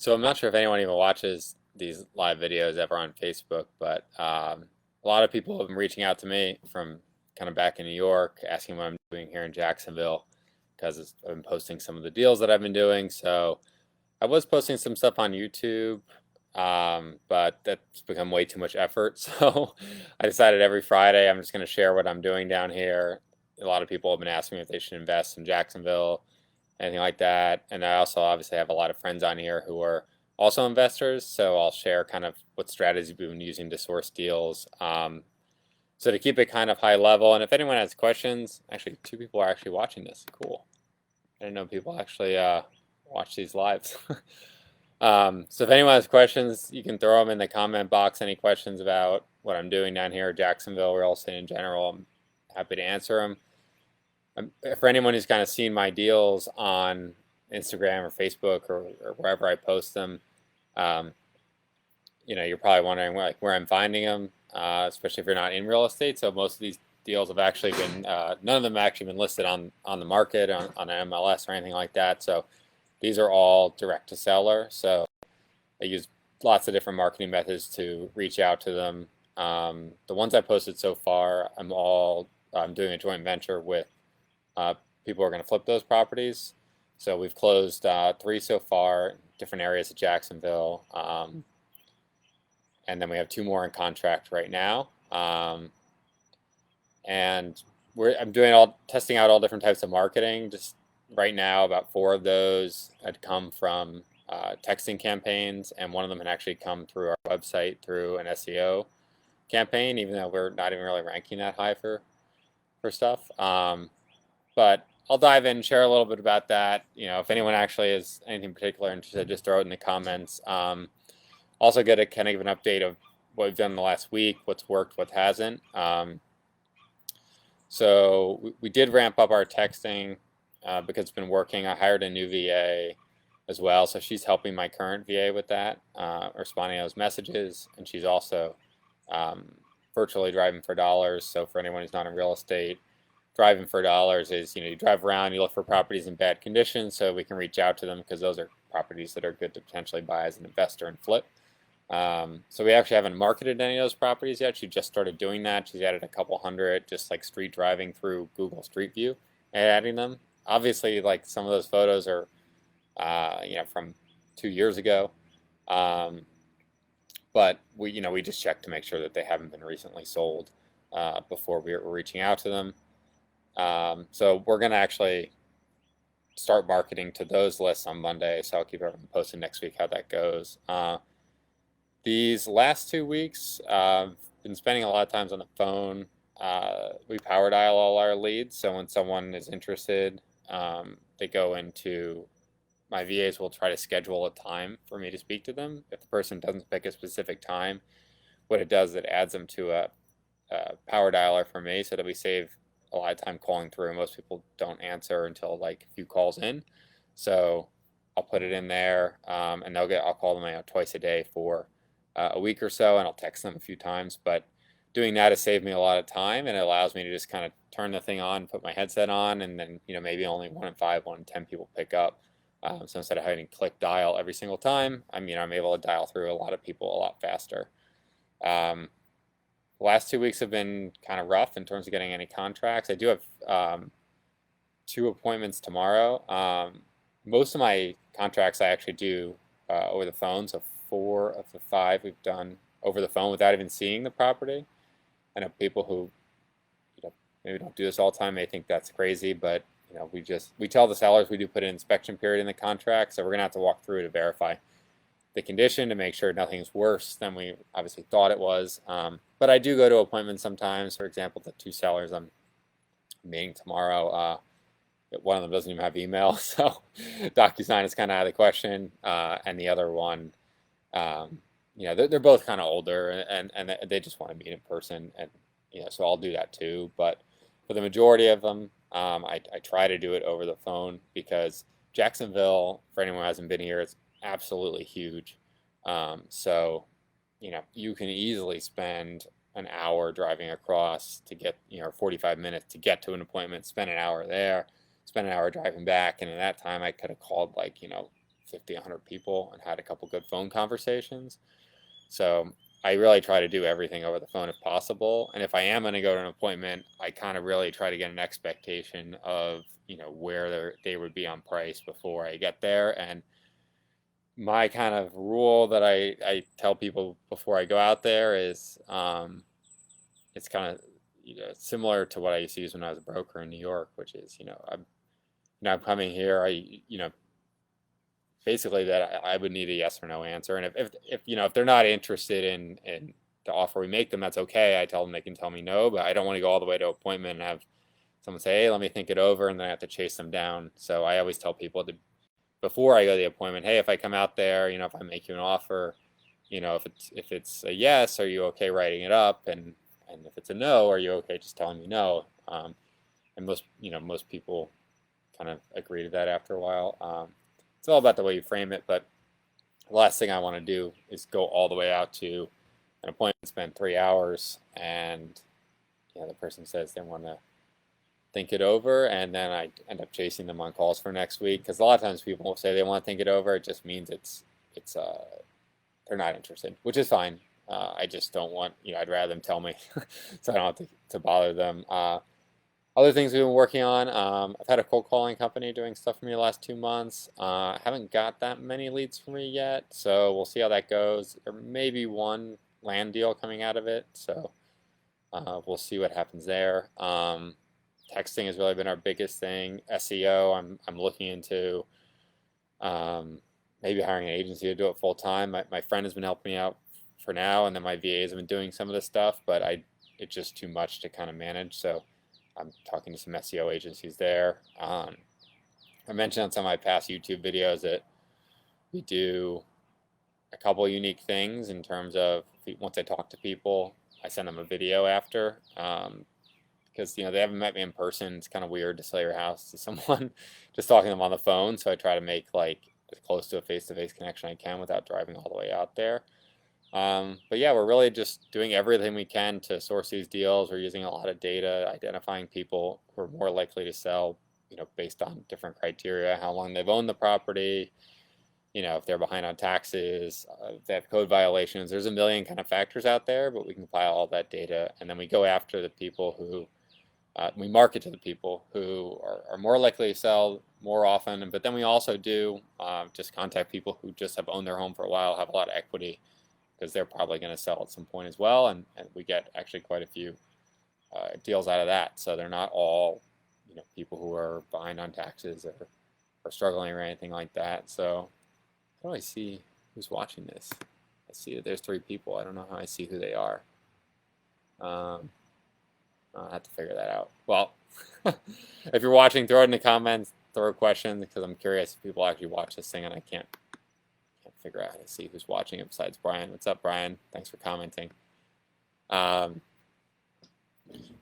So I'm not sure if anyone even watches these live videos ever on Facebook, but a lot of people have been reaching out to me from kind of back in New York, asking what I'm doing here in Jacksonville, because I've been posting some of the deals that I've been doing. So I was posting some stuff on YouTube, but that's become way too much effort. So I decided every Friday I'm just going to share what I'm doing down here. A lot of people have been asking me if they should invest in Jacksonville, anything like that. And I also obviously have a lot of friends on here who are also investors, so I'll share kind of what strategies we've been using to source deals. So to keep it kind of high level, and if anyone has questions, actually two people are actually watching this. Cool. I didn't know people actually watch these lives. So if anyone has questions, you can throw them in the comment box. Any questions about what I'm doing down here at Jacksonville real estate in general, I'm happy to answer them. For anyone who's kind of seen my deals on Instagram or Facebook or wherever I post them, um, you're probably wondering where I'm finding them, especially if you're not in real estate. So most of these deals have actually been, none of them have actually been listed on the market, on an MLS or anything like that. So these are all direct to seller. So I use lots of different marketing methods to reach out to them. The ones I posted so far, I'm doing a joint venture with uh, people who are going to flip those properties. So we've closed three so far, different areas of Jacksonville, and then we have two more in contract right now. And I'm doing testing out all different types of marketing. Just right now, about four of those had come from texting campaigns, and one of them had actually come through our website through an SEO campaign, even though we're not even really ranking that high for stuff. But I'll dive in and share a little bit about that. If anyone actually has anything particular interested, just throw it in the comments. Also get a kind of an update of what we've done in the last week, what's worked, what hasn't. So we did ramp up our texting because it's been working. I hired a new VA as well, so she's helping my current VA with that, responding to those messages, and she's also virtually driving for dollars. So for anyone who's not in real estate, driving for dollars is, you drive around, you look for properties in bad condition so we can reach out to them because those are properties that are good to potentially buy as an investor and flip. So we actually haven't marketed any of those properties yet. She just started doing that. She's added a couple hundred just like street driving through Google Street View and adding them. Obviously, like some of those photos are, from 2 years ago. But we just check to make sure that they haven't been recently sold before we're reaching out to them. So we're going to actually start marketing to those lists on Monday. So I'll keep everyone posted next week how that goes. These last 2 weeks, I've been spending a lot of times on the phone. We power dial all our leads. So when someone is interested, they go into my VAs will try to schedule a time for me to speak to them. If the person doesn't pick a specific time, what it does is it adds them to a power dialer for me so that we save a lot of time calling through. Most people don't answer until like a few calls in. So I'll put it in there, and I'll call them twice a day for a week or so, and I'll text them a few times. But doing that has saved me a lot of time, and it allows me to just kind of turn the thing on, put my headset on, and then maybe only 1 in 5, 1 in 10 people pick up. So instead of having to click dial every single time, I'm able to dial through a lot of people a lot faster. The last 2 weeks have been kind of rough in terms of getting any contracts. I do have 2 appointments tomorrow. Most of my contracts I actually do over the phone, so 4 of the 5 we've done over the phone without even seeing the property. I know people who maybe don't do this all the time may think that's crazy, but we tell the sellers we do put an inspection period in the contract, so we're gonna have to walk through to verify the condition to make sure nothing's worse than we obviously thought it was. But I do go to appointments sometimes. For example, the 2 sellers I'm meeting tomorrow, one of them doesn't even have email, so DocuSign is kind of out of the question. And the other one, they're both kind of older, and they just want to meet in person, and so I'll do that too. But for the majority of them, I try to do it over the phone because Jacksonville, for anyone who hasn't been here, it's absolutely huge. So you can easily spend an hour driving across to get, 45 minutes to get to an appointment, spend an hour there, spend an hour driving back, and in that time I could have called like, 50, 100 people and had a couple good phone conversations. So I really try to do everything over the phone if possible. And if I am going to go to an appointment, I kind of really try to get an expectation of, where they would be on price before I get there. And my kind of rule that I tell people before I go out there is, it's kind of, similar to what I used to use when I was a broker in New York, which is, I'm coming here, basically that I would need a yes or no answer. And if they're not interested in the offer we make them, that's okay. I tell them they can tell me no, but I don't want to go all the way to appointment and have someone say, hey, let me think it over, and then I have to chase them down. So I always tell people before I go to the appointment, hey, if I come out there, if I make you an offer, if it's a yes, are you okay writing it up? And if it's a no, are you okay just telling me no? And most people kind of agree to that after a while. It's all about the way you frame it, but the last thing I want to do is go all the way out to an appointment, spend 3 hours, and the person says they want to think it over, and then I end up chasing them on calls for next week, because a lot of times people will say they want to think it over. It just means they're not interested, which is fine. I just don't want, I'd rather them tell me so I don't have to bother them. Other things we've been working on, I've had a cold calling company doing stuff for me the last 2 months. I haven't got that many leads for me yet, so we'll see how that goes. There may be one land deal coming out of it, so we'll see what happens there. Texting has really been our biggest thing. SEO, I'm looking into maybe hiring an agency to do it full time. My friend has been helping me out for now, and then my VAs have been doing some of this stuff, but it's just too much to kind of manage, so I'm talking to some SEO agencies there. I mentioned on some of my past YouTube videos that we do a couple unique things in terms of, once I talk to people, I send them a video after, because they haven't met me in person. It's kind of weird to sell your house to someone just talking to them on the phone, so I try to make as close to a face-to-face connection I can without driving all the way out there. But yeah, we're really just doing everything we can to source these deals. We're using a lot of data, identifying people who are more likely to sell, based on different criteria, how long they've owned the property, if they're behind on taxes, if they have code violations. There's a million kind of factors out there, but we compile all that data, and then we go after the people who, we market to the people who are more likely to sell more often. But then we also do just contact people who just have owned their home for a while, have a lot of equity, because they're probably going to sell at some point as well, and we get actually quite a few deals out of that. So they're not all people who are behind on taxes or struggling or anything like that. So I don't really see who's watching this. I see that there's 3 people. I don't know how I see who they are. I'll have to figure that out. Well, if you're watching, throw it in the comments, throw a question, because I'm curious if people actually watch this thing, and I can't figure out how to see who's watching it besides Brian. What's up, Brian? Thanks for commenting. But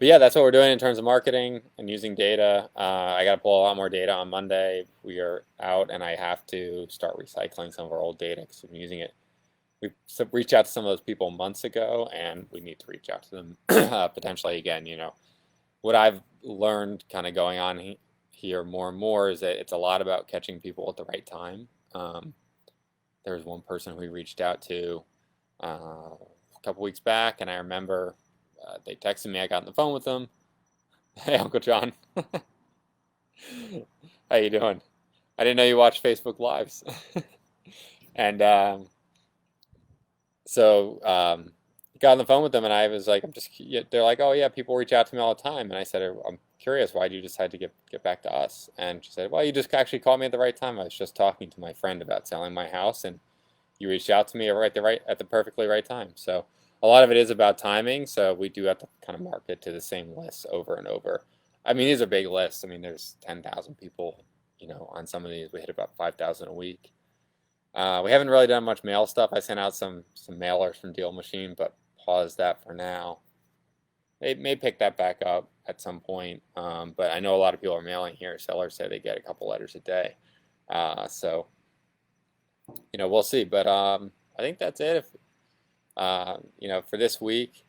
yeah, that's what we're doing in terms of marketing and using data. I got to pull a lot more data on Monday. We are out, and I have to start recycling some of our old data because we've been using it. We reached out to some of those people months ago, and we need to reach out to them potentially again. What I've learned kind of going on here more and more is that it's a lot about catching people at the right time. There was one person we reached out to a couple weeks back, and I remember they texted me. I got on the phone with them. Hey, Uncle John. How you doing? I didn't know you watched Facebook Lives. And so got on the phone with them, and I was like, they're like, oh yeah, people reach out to me all the time. And I said, I'm curious, why did you decide to get back to us? And she said, well, you just actually called me at the right time. I was just talking to my friend about selling my house, and you reached out to me at the perfectly right time. So a lot of it is about timing. So we do have to kind of market to the same lists over and over. I mean, these are big lists. I mean, there's 10,000 people, on some of these. We hit about 5,000 a week. We haven't really done much mail stuff. I sent out some mailers from Deal Machine, but pause that for now. They may pick that back up at some point, but I know a lot of people are mailing here. Sellers say they get a couple letters a day. So, we'll see. But I think that's it, for this week.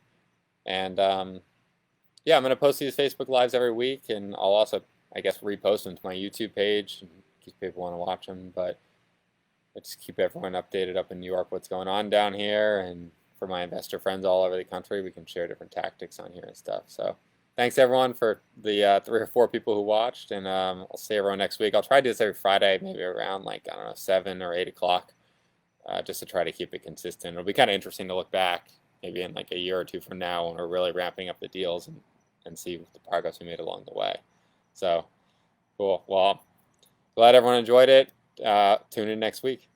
And, yeah, I'm going to post these Facebook Lives every week, and I'll also, I guess, repost them to my YouTube page in case people want to watch them. But just keep everyone updated up in New York what's going on down here, and for my investor friends all over the country, we can share different tactics on here and stuff. So thanks everyone for the 3 or 4 people who watched, and I'll see everyone next week. I'll try to do this every Friday, maybe around like, I don't know, 7 or 8 o'clock, just to try to keep it consistent. It'll be kind of interesting to look back maybe in like a year or 2 from now when we're really ramping up the deals and see the progress we made along the way. So cool. Well, glad everyone enjoyed it. Tune in next week.